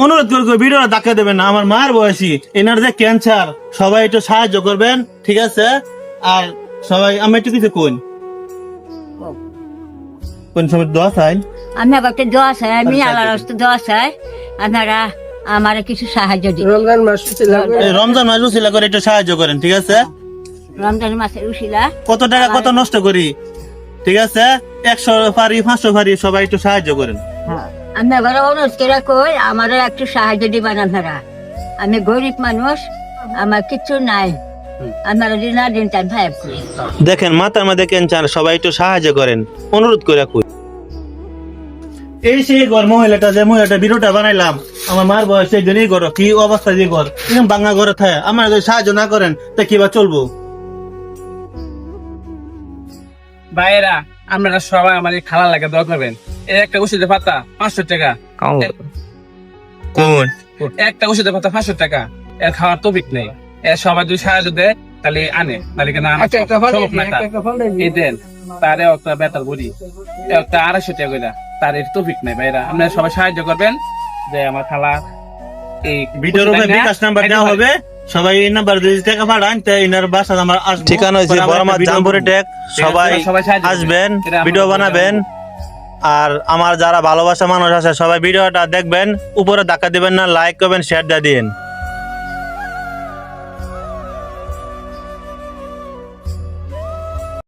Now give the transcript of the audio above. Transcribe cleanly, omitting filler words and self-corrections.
অনুরোধ করে ভিডিও দেখা দেবেন না, আমার মার বয়সী, এনার যে ক্যান্সার, সবাই একটু সাহায্য করবেন, ঠিক আছে? আর সবাই আমি একটু কিছু কোন সময় দোয়া চাই। আমি আবার একটা দোয়া চাই, আমি আল্লাহর রাস্তায় দোয়া চাই, আপনারা আমার কিছু সাহায্য দিন। রমজান মাস উসিলা করে একটু সাহায্য করেন, ঠিক আছে? রমজান মাসের উশিলা কত টাকা কত নষ্ট করি, ঠিক আছে? 100 পারি 500 পারি, সবাই একটু সাহায্য করেন। আমি আবার অনুরোধ করে কই আমারও একটু সাহায্য দিবেন আপনারা। আমি গরিব মানুষ, আমার কিছু নাই, আপনারা দিন আর দিন তাই ভাই। দেখেন মাথার মধ্যে ক্যান্সার, সবাই একটু সাহায্য করেন, অনুরোধ করে কই। এই সেই ঘর মহিলাটা, যে মহিলাটা ভিডিওটা বানাইলাম, আমার মার বয়স এই জন্যই ঘর, কি অবস্থা যে ঘর, এরকম বাংলা ঘরে থাকে, আমার যদি সাহায্য না করেন তা কিবা চলবো? ভাইয়েরা, আপনারা সবাই আমার এই খালা লাগে দোয়া করবেন। এই একটা ওষুধের পাতা 500 টাকা, কোন একটা ওষুধের পাতা 500 টাকা, এর খাওয়ার তৌফিক নেই। এর সবাই যদি সাহায্য দেয় তাহলে আনে, নাহলে কেন সম্ভব না। এই দেন তারে একটা বেতাল বড়ি, একটা 250 টাকা করে, তার এর তৌফিক নেই। ভাইয়েরা, আপনারা সবাই সাহায্য করবেন যে আমার খালা এই ভিডিওর উপরে বিকাশ নাম্বার দেওয়া হবে, সবাই এই নাম্বার দিয়ে টাকা পাঠান, তাই এনার বাসা আমার আসবে। ঠিকানা হইছে বড়মাঠ জামপুরে টেক, সবাই আসবেন, ভিডিও বানাবেন। আর আমার যারা ভালোবাসা মানুষ আছে সবাই ভিডিওটা দেখবেন, উপরে ধাক্কা দিবেন না, লাইক করবেন, শেয়ার দিয়ে দিন।